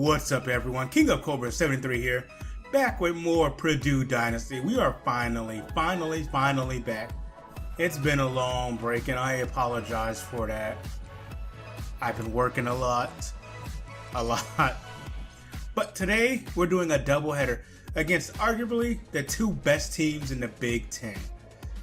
What's up, everyone? King of Cobra 73 here, back with more Purdue Dynasty. We are finally back. It's been a long break, and I apologize for that. I've been working a lot. But today, we're doing a doubleheader against arguably the two best teams in the Big Ten.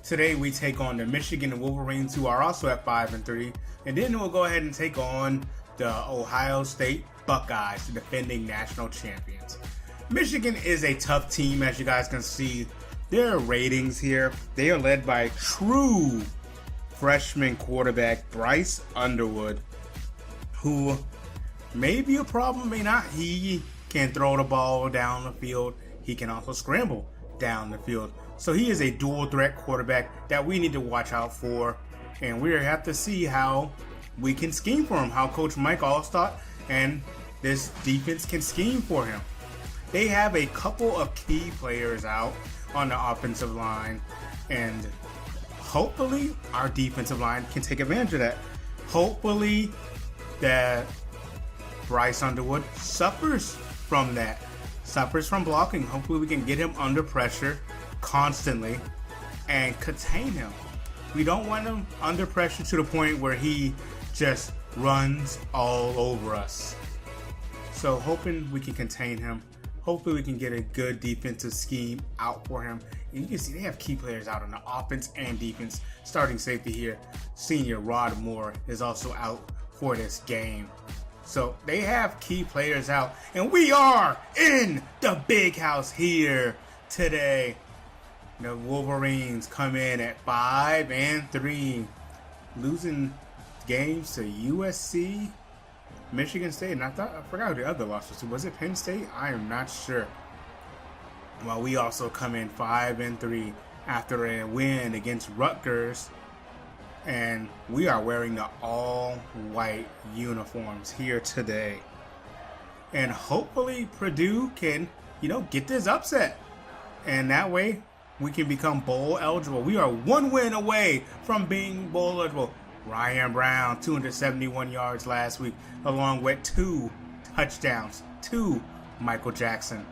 Today, we take on the Michigan Wolverines, who are also at 5-3, and then we'll go ahead and take on the Ohio State Buckeyes, the defending national champions. Michigan is a tough team, as you guys can see. Their ratings here, they are led by true freshman quarterback Bryce Underwood, who may be a problem, may not. He can throw the ball down the field. He can also scramble down the field. So he is a dual threat quarterback that we need to watch out for. And we have to see how we can scheme for him, how Coach Mike Allstott and this defense can scheme for him. They have a couple of key players out on the offensive line, and hopefully our defensive line can take advantage of that. Hopefully that Bryce Underwood suffers from that, suffers from blocking. Hopefully we can get him under pressure constantly and contain him. We don't want him under pressure to the point where he just runs all over us. So hoping we can contain him. Hopefully we can get a good defensive scheme out for him. And you can see they have key players out on the offense and defense. Starting safety here, senior Rod Moore, is also out for this game. So they have key players out. And we are in the big house here today. The Wolverines come in at 5-3, losing games to USC, Michigan State, and I forgot who the other loss was to. Was it Penn State? I am not sure. Well, we also come in 5-3 after a win against Rutgers, and we are wearing the all-white uniforms here today. And hopefully Purdue can, get this upset, and that way we can become bowl eligible. We are one win away from being bowl eligible. Ryan Brown, 271 yards last week, along with 2 touchdowns to Michael Jackson.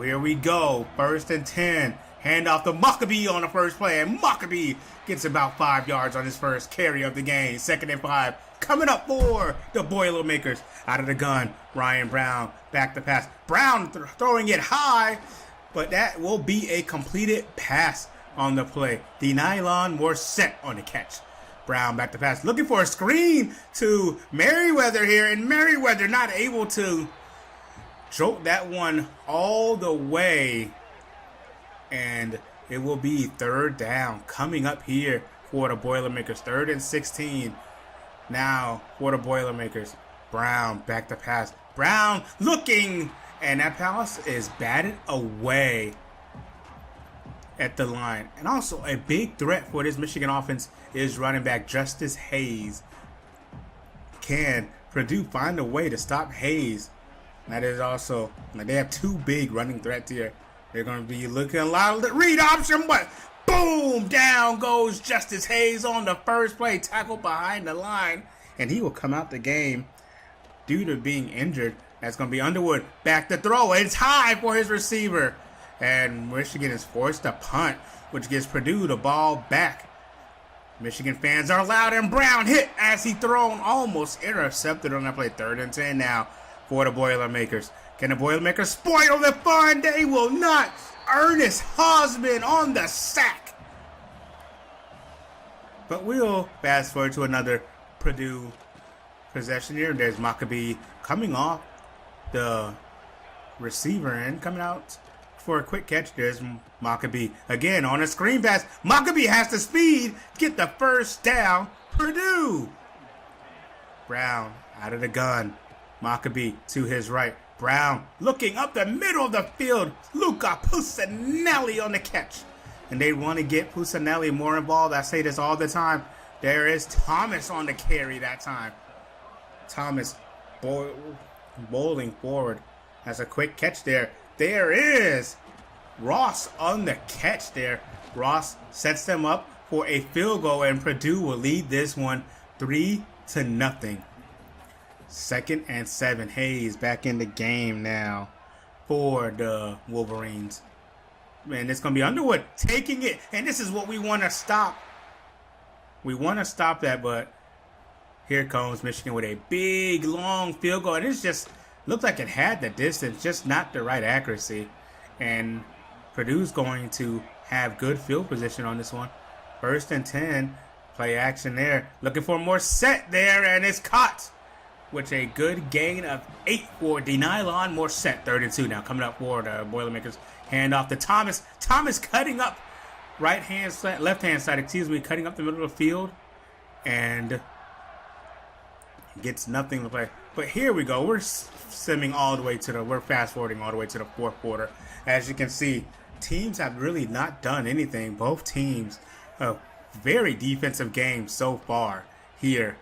Here we go, 1st and 10. Hand off to Maccabee on the first play, and Maccabee gets about 5 yards on his first carry of the game. 2nd and 5, coming up for the Boilermakers. Out of the gun, Ryan Brown, back to pass. Brown throwing it high, but that will be a completed pass on the play. The nylon more set on the catch. Brown back to pass, looking for a screen to Merriweather here, and Merriweather not able to choke that one all the way. And it will be 3rd down coming up here for the Boilermakers. 3rd and 16 now for the Boilermakers. Brown back to pass. Brown looking, and that pass is batted away at the line. And also a big threat for this Michigan offense is running back Justice Hayes. Can Purdue find a way to stop Hayes? That is also, they have 2 big running threats here. They're going to be looking a lot of the read option, but boom, down goes Justice Hayes on the first play, tackled behind the line, and he will come out the game due to being injured. That's going to be Underwood back to throw. It's high for his receiver, and Michigan is forced to punt, which gives Purdue the ball back. Michigan fans are loud, and Brown hit as he thrown, almost intercepted on that play. 3rd and 10 now for the Boilermakers. Can the Boilermakers spoil the fun? They will not. Ernest Hosman on the sack. But we'll fast forward to another Purdue possession here. There's Maccabee coming off the receiver and coming out for a quick catch. There's Maccabee again on a screen pass. Maccabee has the speed, get the 1st down. Purdue. Brown out of the gun. Maccabee to his right. Brown looking up the middle of the field. Luca Pusinelli on the catch. And they want to get Pusinelli more involved. I say this all the time. There is Thomas on the carry that time. Thomas bowling forward. That's a quick catch there. There is Ross on the catch there. Ross sets them up for a field goal, and Purdue will lead this one 3-0. 2nd and 7. Hayes back in the game now for the Wolverines. Man, it's going to be Underwood taking it. And this is what we want to stop. We want to stop that, but here comes Michigan with a big, long field goal. And it just looked like it had the distance, just not the right accuracy. And Purdue's going to have good field position on this one. 1st and 10. Play action there. Looking for more set there, and it's caught. With a good gain of 8 for Denylon Morset. 3rd and 2 now coming up for the Boilermakers. Hand off to Thomas. Thomas cutting up left hand side, cutting up the middle of the field. And gets nothing to play. But here we go. We're simming all the way to we're fast forwarding all the way to the 4th quarter. As you can see, teams have really not done anything. Both teams, a very defensive game so far here.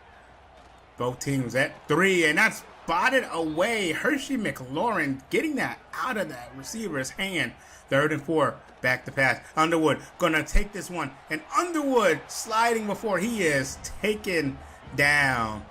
Both teams at 3, and that's spotted away. Hershey McLaurin getting that out of that receiver's hand. 3rd and 4, back to pass. Underwood gonna take this one, and Underwood sliding before he is taken down.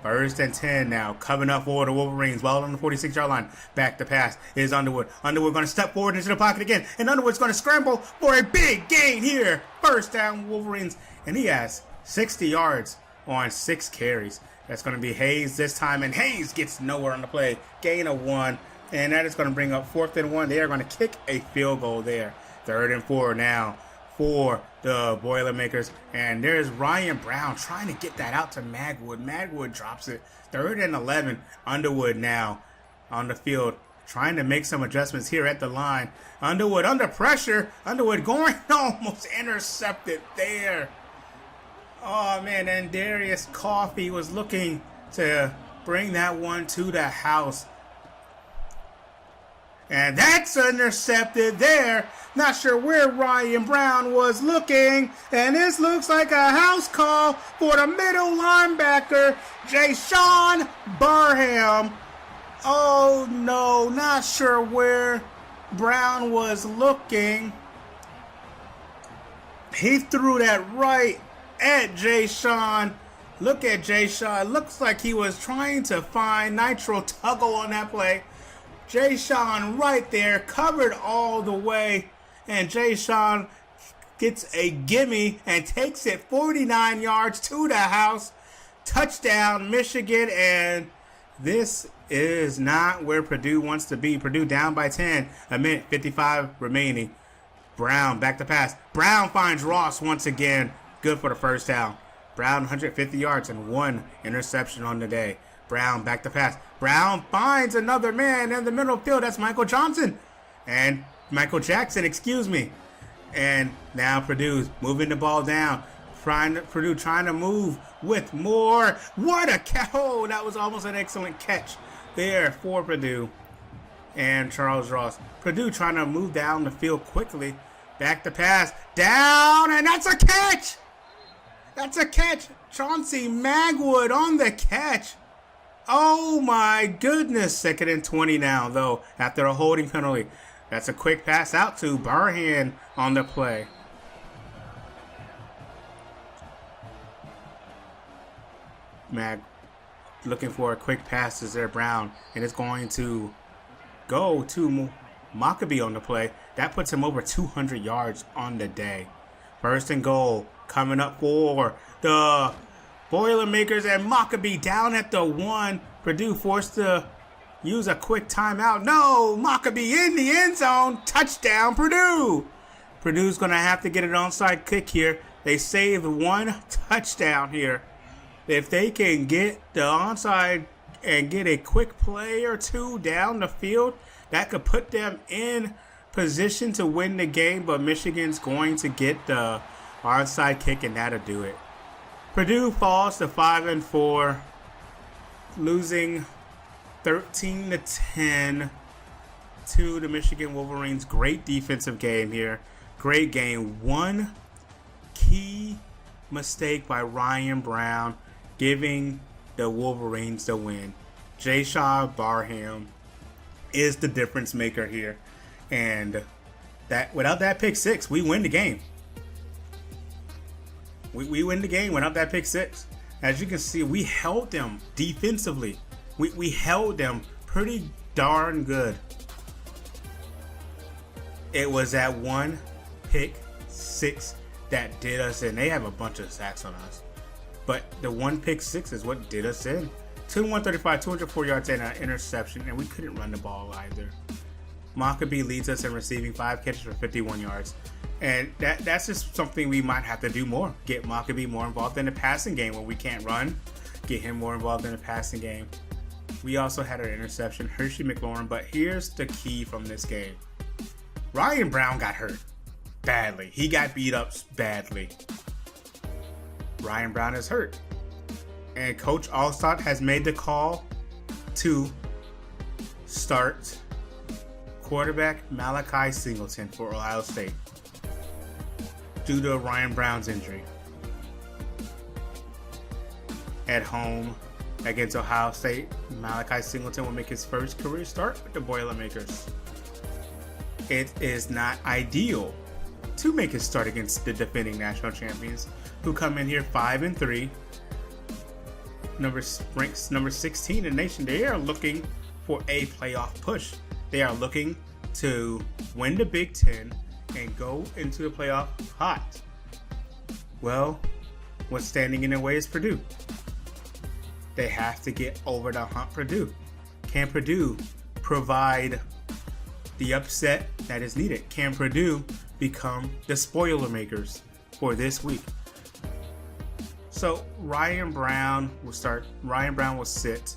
1st and 10 now, coming up for the Wolverines. Ball on the 46-yard line. Back to pass is Underwood. Underwood going to step forward into the pocket again, and Underwood's going to scramble for a big gain here. 1st down Wolverines, and he has 60 yards on 6 carries. That's going to be Hayes this time, and Hayes gets nowhere on the play. Gain of 1, and that is going to bring up 4th and 1. They are going to kick a field goal there. 3rd and 4 now for the Boilermakers, and there's Ryan Brown trying to get that out to Magwood. Magwood drops it. 3rd and 11. Underwood now on the field, trying to make some adjustments here at the line. Underwood under pressure. Underwood going almost intercepted there. Oh, man, and Darius Coffey was looking to bring that one to the house. And that's intercepted there. Not sure where Ryan Brown was looking. And this looks like a house call for the middle linebacker, Jayshawn Barham. Oh, no, not sure where Brown was looking. He threw that right at Jayshawn. Look at Jayshawn. Looks like he was trying to find Nitro Tuggle on that play. Jayshawn right there, covered all the way. And Jayshawn gets a gimme and takes it 49 yards to the house. Touchdown, Michigan. And this is not where Purdue wants to be. Purdue down by 10. A minute 55 remaining. Brown back to pass. Brown finds Ross once again. Good for the 1st down. Brown 150 yards and 1 interception on the day. Brown back to pass. Brown finds another man in the middle of the field. That's Michael Johnson. And Michael Jackson, excuse me. And now Purdue's moving the ball down. Purdue trying to move with more. What a catch. Oh, that was almost an excellent catch there for Purdue. And Charles Ross. Purdue trying to move down the field quickly. Back to pass. Down, and that's a catch. That's a catch. Chauncey Magwood on the catch. Oh my goodness. 2nd and 20 now, though, after a holding penalty. That's a quick pass out to Barhan on the play. Mag looking for a quick pass to there, Brown, and it's going to go to Maccabee on the play. That puts him over 200 yards on the day. 1st and goal coming up for the Boilermakers, and Maccabee down at the 1. Purdue forced to use a quick timeout. No, Maccabee in the end zone. Touchdown, Purdue. Purdue's going to have to get an onside kick here. They saved 1 touchdown here. If they can get the onside and get a quick play or 2 down the field, that could put them in position to win the game. But Michigan's going to get the onside kick, and that'll do it. Purdue falls to 5-4, losing 13-10 to the Michigan Wolverines. Great defensive game here. Great game. 1 key mistake by Ryan Brown, giving the Wolverines the win. Jayshawn Barham is the difference maker here. And that without that pick 6, we win the game. We win the game without that pick 6. As you can see, we held them defensively. We held them pretty darn good. It was that one pick six that did us in. They have a bunch of sacks on us, but the one pick six is what did us in. 135, 204 yards and an interception, and we couldn't run the ball either. Maccabee leads us in receiving, 5 catches for 51 yards. And that's just something we might have to do more. Get Maccabee more involved in the passing game when we can't run. Get him more involved in the passing game. We also had an interception, Hershey McLaurin, but here's the key from this game. Ryan Brown got hurt badly. He got beat up badly. Ryan Brown is hurt. And Coach Allstott has made the call to start quarterback Malachi Singleton for Ohio State due to Ryan Brown's injury. At home against Ohio State, Malachi Singleton will make his first career start with the Boilermakers. It is not ideal to make his start against the defending national champions, who come in here 5-3, ranks number 16 in the nation. They are looking for a playoff push. They are looking to win the Big Ten and go into the playoff hot. Well, what's standing in their way is Purdue. They have to get over the hump. Purdue. Can Purdue provide the upset that is needed? Can Purdue become the Spoilermakers for this week? So Ryan Brown will start. Ryan Brown will sit,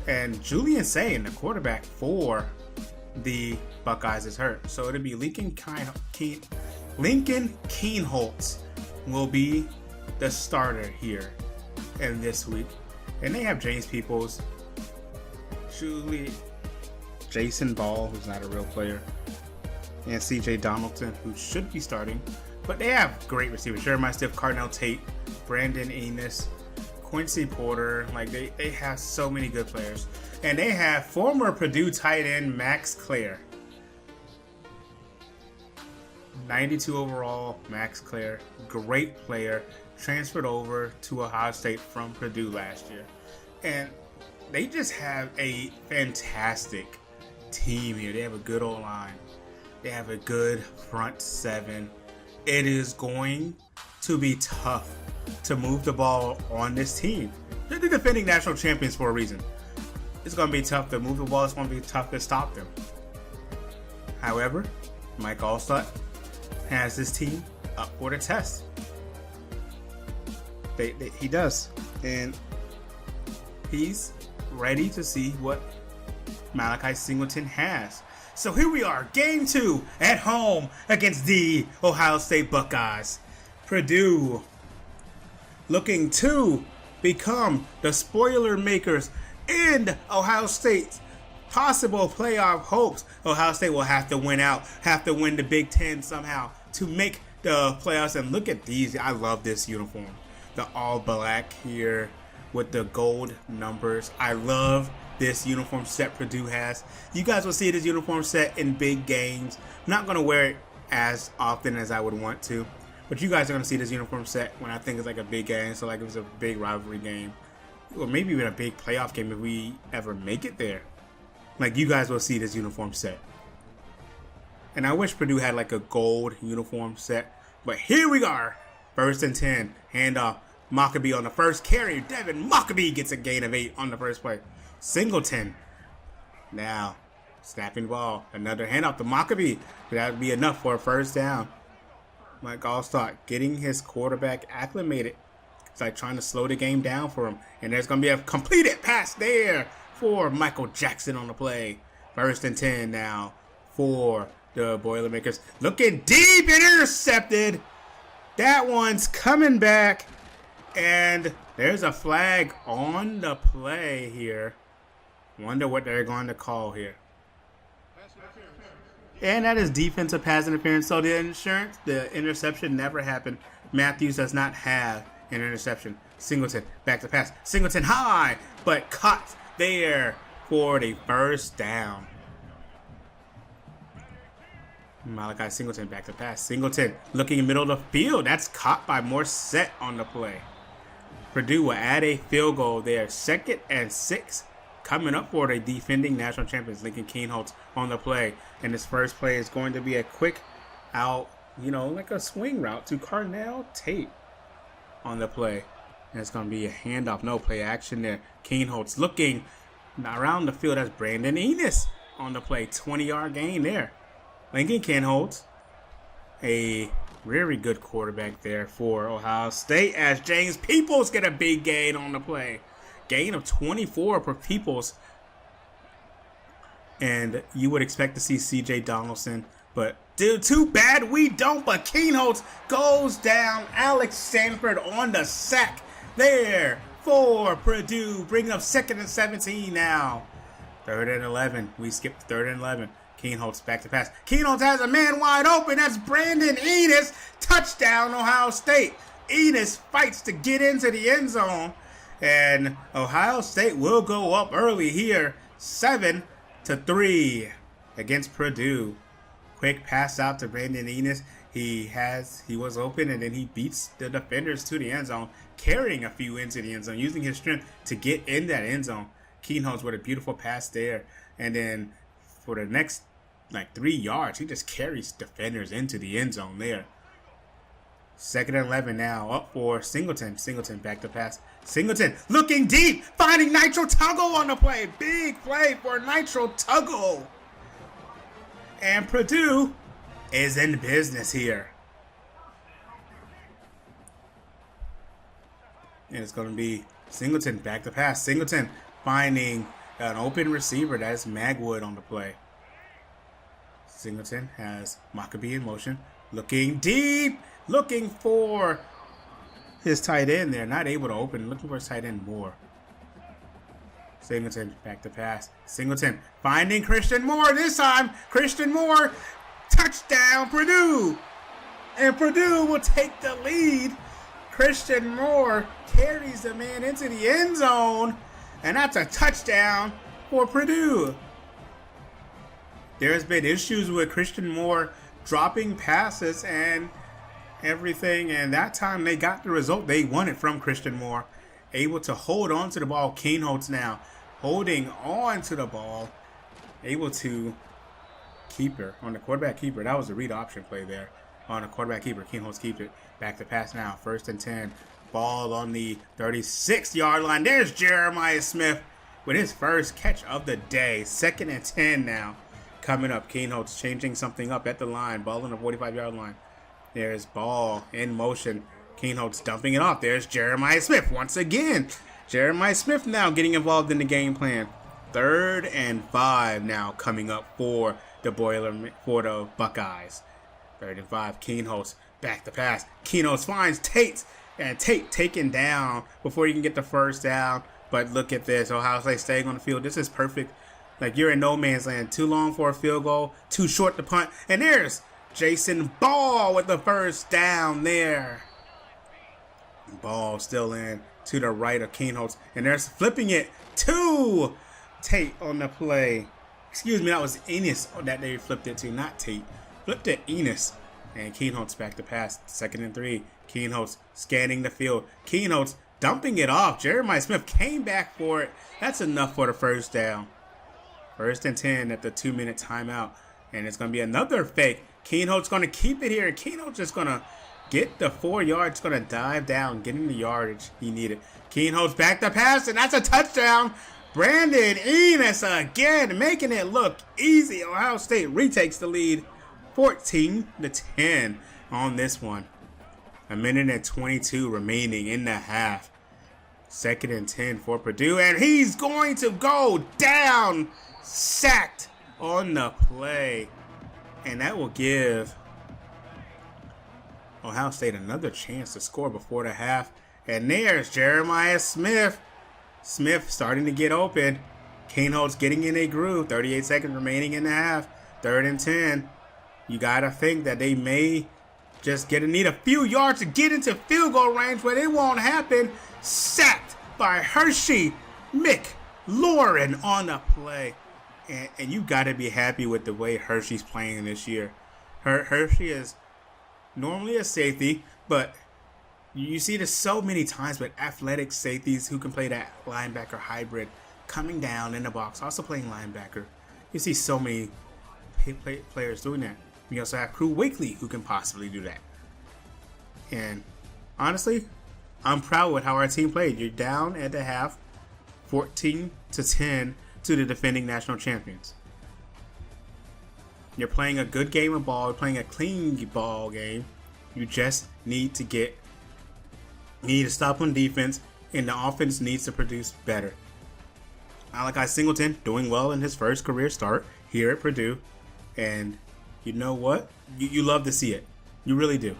and Julian Sayin, the quarterback for the Buckeyes, is hurt. So it'll be Lincoln Keenholtz will be the starter here in this week. And they have James Peoples, Jason Ball, who's not a real player, and CJ Donaldson, who should be starting. But they have great receivers. Jeremiah Stiff, Cardinal Tate, Brandon Enos, Quincy Porter. Like, they have so many good players. And they have former Purdue tight end Max Clare. 92 overall, Max Clare. Great player. Transferred over to Ohio State from Purdue last year. And they just have a fantastic team here. They have a good O-line. They have a good front seven. It is going to be tough to move the ball on this team. They're the defending national champions for a reason. It's going to be tough to move the ball. It's going to be tough to stop them. However, Mike Allstott has this team up for the test. He does. And he's ready to see what Malachi Singleton has. So here we are, game 2 at home against the Ohio State Buckeyes. Purdue looking to become the Spoilermakers and Ohio State's possible playoff hopes. Ohio State will have to win out, have to win the Big Ten somehow to make the playoffs. And look at these. I love this uniform. The all black here with the gold numbers. I love this uniform set Purdue has. You guys will see this uniform set in big games. I'm not going to wear it as often as I would want to, but you guys are going to see this uniform set when I think it's like a big game. So like it was a big rivalry game, or maybe even a big playoff game if we ever make it there. Like, you guys will see this uniform set. And I wish Purdue had like a gold uniform set, but here we are. 1st and 10, handoff. Maccabee on the first carry. Devin Maccabee gets a gain of 8 on the first play. Singleton now snapping the ball. Another handoff to Maccabee. That would be enough for a first down. Mike Allstott getting his quarterback acclimated. It's like trying to slow the game down for him. And there's going to be a completed pass there for Michael Jackson on the play. 1st and 10 now for the Boilermakers. Looking deep, intercepted. That one's coming back. And there's a flag on the play here. Wonder what they're going to call here. And that is defensive pass interference. So the interception never happened. Matthews does not have an interception. Singleton back to pass. Singleton high, but caught there for the first down. Malachi Singleton back to pass. Singleton looking in the middle of the field. That's caught by Morissette on the play. Purdue will add a field goal there. 2nd and 6 coming up for the defending national champions, Lincoln Kienholz on the play. And this first play is going to be a quick out, like a swing route to Carnell Tate on the play. And it's going to be a handoff, no play action there. Kienholz looking around the field. That's Brandon Enos on the play. 20-yard gain there. Lincoln Kienholz, a very good quarterback there for Ohio State, as James Peoples get a big gain on the play. Gain of 24 for Peoples. And you would expect to see C.J. Donaldson, but dude, too bad we don't. But Kienholz goes down. Alex Sanford on the sack there for Purdue, bringing up 2nd and 17 now. 3rd and 11. We skipped 3rd and 11. Kienholz back to pass. Kienholz has a man wide open. That's Brandon Enos. Touchdown, Ohio State. Enos fights to get into the end zone. And Ohio State will go up early here. 7-3 against Purdue. Quick pass out to Brandon Enos. He was open, and then he beats the defenders to the end zone, carrying a few into the end zone, using his strength to get in that end zone. Kienholz with a beautiful pass there. And then for the next 3 yards, he just carries defenders into the end zone there. 2nd and 11 now, up for Singleton. Singleton back to pass. Singleton looking deep, finding Nitro Tuggle on the play. Big play for Nitro Tuggle. And Purdue is in business here. And it's going to be Singleton back to pass. Singleton finding an open receiver. That's Magwood on the play. Singleton has Maccabee in motion. Looking deep. Looking for his tight end there. Not able to open. Looking for his tight end more. Singleton back to pass. Singleton finding Christian Moore this time. Christian Moore. Touchdown Purdue. And Purdue will take the lead. Christian Moore carries the man into the end zone. And that's a touchdown for Purdue. There's been issues with Christian Moore dropping passes and everything, and that time they got the result they wanted from Christian Moore. Able to hold on to the ball. Kienholz now holding on to the ball. Able to keeper on the quarterback keeper. That was a read option play there on the quarterback keeper. Kienholz keeps it. Back to pass now. 1st and 10. Ball on the 36-yard line. There's Jeremiah Smith with his first catch of the day. 2nd and 10 now. Coming up, Kienholz changing something up at the line. Ball on the 45-yard line. There's ball in motion. Kienholz dumping it off. There's Jeremiah Smith once again. Jeremiah Smith now getting involved in the game plan. 3rd and 5 now coming up for the Buckeyes. 3rd and 5. Kienholz back to pass. Kienholz finds Tate. And Tate taken down before you can get the first down. But look at this. Ohio State staying on the field. This is perfect. Like you're in no man's land. Too long for a field goal. Too short to punt. And there's Jason Ball with the first down there. Ball still in to the right of Kienholz. And there's flipping it to Tate on the play. Excuse me, that was Enos that they flipped it to, not Tate. Flipped it Enos. And Kienholz back to pass. 2nd and 3. Kienholz scanning the field. Kienholz dumping it off. Jeremiah Smith came back for it. That's enough for the first down. 1st and 10 at the 2-minute timeout. And it's going to be another fake. Kienholz going to keep it here. And Kienholz just going to get the 4 yards. Going to dive down, getting the yardage he needed. Kienholz back to pass, and that's a touchdown. Brandon Enos again, making it look easy. Ohio State retakes the lead 14-10 on this one. 1:22 remaining in the half. 2nd and 10 for Purdue, and he's going to go down, sacked on the play. And that will give Ohio State another chance to score before the half. And there's Jeremiah Smith. Smith starting to get open. Kienholz getting in a groove. 38 seconds remaining in the half. 3rd and 10. You got to think that they may just need a few yards to get into field goal range, but it won't happen. Sacked by Hershey McLaurin on the play. And you got to be happy with the way Hershey's playing this year. Hershey is normally a safety, but You see this so many times with athletic safeties who can play that linebacker hybrid coming down in the box, also playing linebacker. You see so many players doing that. We also have Crew Wakely who can possibly do that. And honestly, I'm proud with how our team played. You're down at the half, 14-10 to the defending national champions. You're playing a good game of ball, playing a clean ball game. You just need to stop on defense, and the offense needs to produce better. Malachi Singleton doing well in his first career start here at Purdue, and you know what? You love to see it. You really do.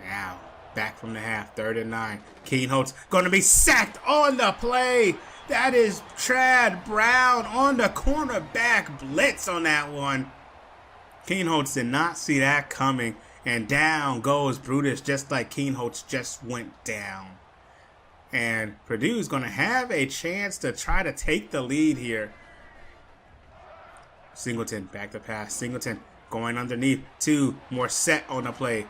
Now, back from the half, 3rd and 9. Keane Holtz going to be sacked on the play. That is Trad Brown on the cornerback blitz on that one. Keane Holtz did not see that coming, and down goes Brutus just like Keane Holtz just went down. And Purdue's going to have a chance to try to take the lead here. Singleton back to pass. Singleton going underneath to Morset on the play.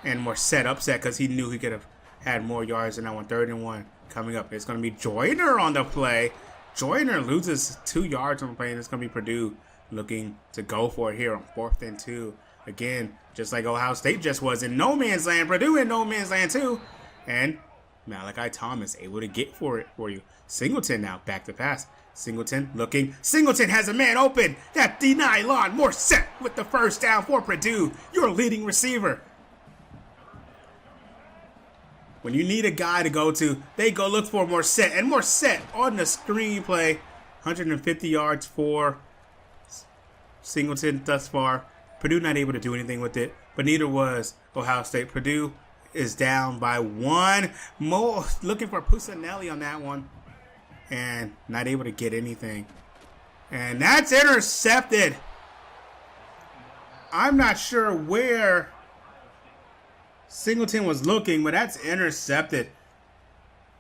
And Morset upset because he knew he could have had more yards in that one. 3rd and 1 coming up. It's going to be Joyner on the play. Joyner loses 2 yards on the play, and it's going to be Purdue looking to go for it here on 4th and 2. Again, just like Ohio State just was in no man's land. Purdue in no man's land too. And Malachi Thomas able to get for you. Singleton now back to pass. Singleton looking. Singleton has a man open. That deny line. Morset with the first down for Purdue. Your leading receiver. When you need a guy to go to, they go look for Morset. And Morset on the screenplay. 150 yards for Singleton thus far. Purdue not able to do anything with it, but neither was Ohio State. Purdue is down by 1. More looking for Pusinelli on that one, and not able to get anything. And that's intercepted. I'm not sure where Singleton was looking, but that's intercepted.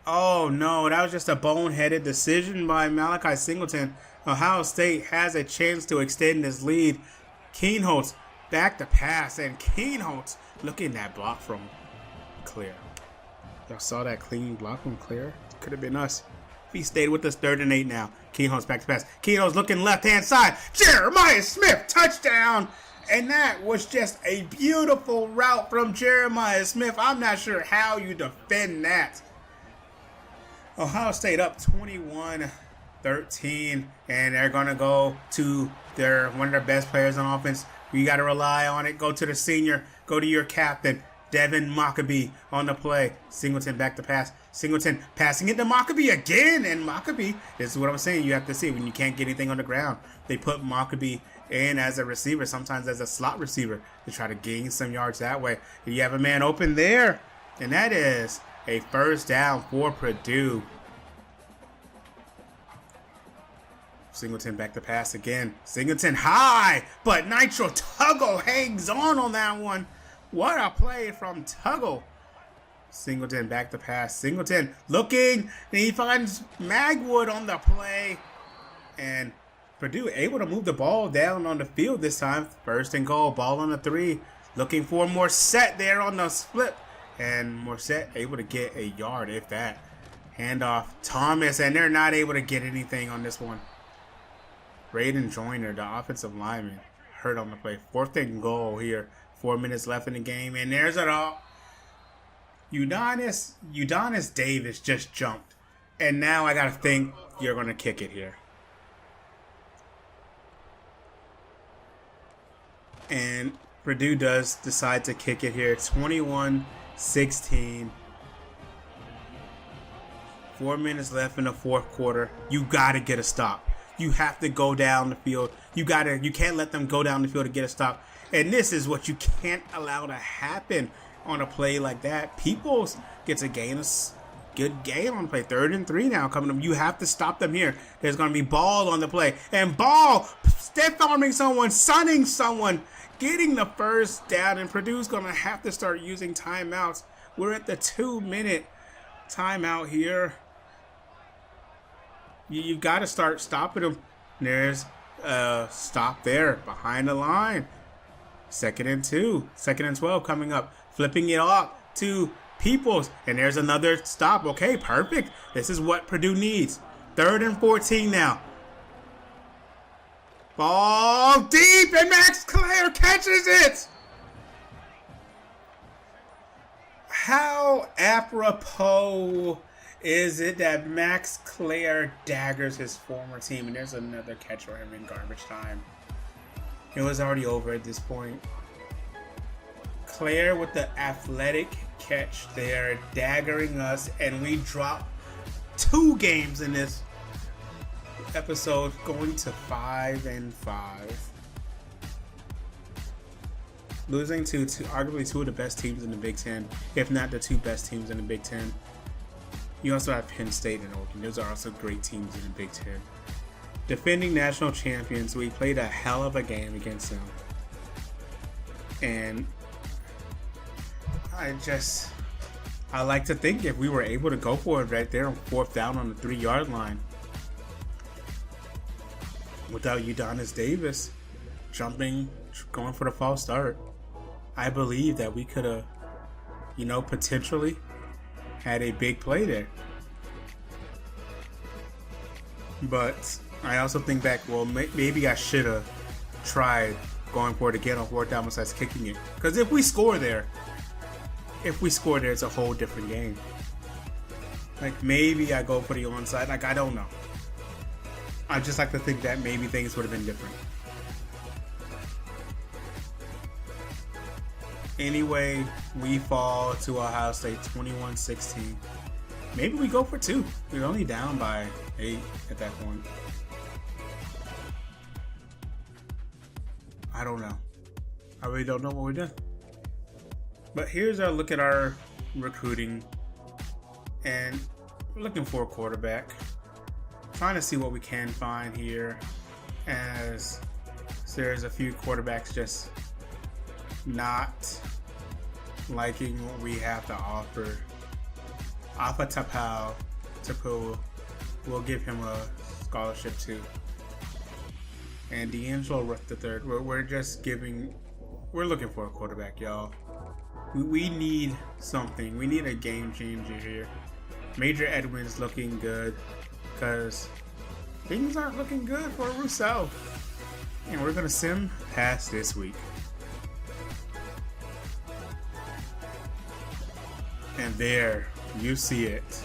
Oh no, that was just a boneheaded decision by Malachi Singleton. Ohio State has a chance to extend this lead. Keane Holtz back to pass, and Keane Holtz looking at that block from Clear. Y'all saw that clean block from Clear? Could have been us. If he stayed with us, 3rd and 8 now. Keane Holtz back to pass. Keane Holtz looking left-hand side. Jeremiah Smith, touchdown! And that was just a beautiful route from Jeremiah Smith. I'm not sure how you defend that. Ohio State up 21-13, and they're going to go to one of their best players on offense. You got to rely on it. Go to the senior. Go to your captain, Devin Mockabee on the play. Singleton back to pass. Singleton passing it to Mockabee again. And Mockabee, this is what I'm saying, you have to see when you can't get anything on the ground. They put Mockabee in as a receiver, sometimes as a slot receiver, to try to gain some yards that way. You have a man open there, and that is a first down for Purdue. Singleton back to pass again. Singleton high, but Nitro Tuggle hangs on that one. What a play from Tuggle. Singleton back to pass. Singleton looking, and he finds Magwood on the play. And Purdue able to move the ball down on the field this time. 1st and goal, ball on the 3. Looking for Morset there on the split. And Morset able to get a yard, if that. Handoff Thomas, and they're not able to get anything on this one. Braden Joyner, the offensive lineman, hurt on the play. 4th and goal here. 4 minutes left in the game, and there's it all. Udonis Davis just jumped, and now I gotta think you're gonna kick it here. And Purdue does decide to kick it here. 21-16. 4 minutes left in the 4th quarter. You gotta get a stop. You have to go down the field. You can't let them go down the field to get a stop. And this is what you can't allow to happen on a play like that. Peoples gets a good gain on the play. 3rd and 3 now coming up. You have to stop them here. There's going to be Ball on the play. And Ball stiff-arming someone, sunning someone, getting the first down. And Purdue's going to have to start using timeouts. We're at the 2-minute timeout here. You've got to start stopping them. There's a stop there behind the line. 2nd and 2. 2nd and 12 coming up. Flipping it off to Peoples. And there's another stop. Okay, perfect. This is what Purdue needs. 3rd and 14 now. Ball deep, and Max Clare catches it. How apropos is it that Max Clare daggers his former team? And there's another catch for him in garbage time. It was already over at this point. Clare with the athletic catch there, daggering us, and we drop 2 games in this episode, going to 5-5. Losing to arguably 2 of the best teams in the Big Ten, if not the 2 best teams in the Big Ten. You also have Penn State and Oregon. Those are also great teams in the Big Ten. Defending national champions, we played a hell of a game against them. And I like to think if we were able to go for it right there on 4th down on the 3-yard line, without Udonis Davis going for the false start, I believe that we could have, potentially had a big play there. But I also think back, well, maybe I should have tried going for it again on 4th down besides kicking it. Because if we score there, it's a whole different game. Like, maybe I go for the onside. Like, I don't know. I just like to think that maybe things would have been different. Anyway, we fall to Ohio State 21-16. Maybe we go for 2. We're only down by 8 at that point. I don't know. I really don't know what we're doing. But here's our look at our recruiting. And we're looking for a quarterback. Trying to see what we can find here, as there's a few quarterbacks just not liking what we have to offer. Alpha Tapu will give him a scholarship too. And D'Angelo Ruth III, we're looking for a quarterback, y'all. We need something. We need a game changer here. Major Edwin's looking good, because things aren't looking good for Rousseau. And we're going to sim past this week. And there, you see it.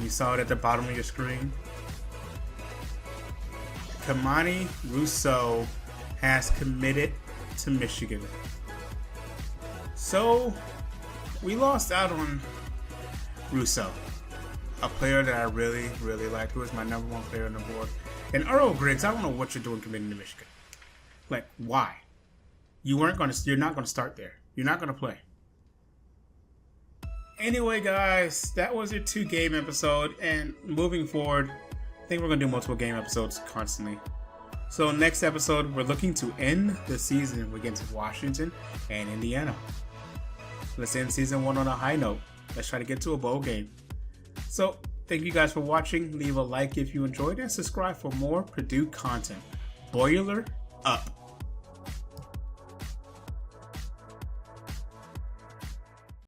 You saw it at the bottom of your screen. Kamani Rousseau has committed to Michigan. So, we lost out on Rousseau, a player that I really, really liked, who was my #1 player on the board. And Earl Griggs, I don't know what you're doing committing to Michigan. Like, why? You're not going to start there. You're not going to play. Anyway, guys, that was your 2-game episode. And moving forward, I think we're going to do multiple game episodes constantly. So next episode, we're looking to end the season against Washington and Indiana. Let's end season 1 on a high note. Let's try to get to a bowl game. So, thank you guys for watching. Leave a like if you enjoyed and subscribe for more Purdue content. Boiler up.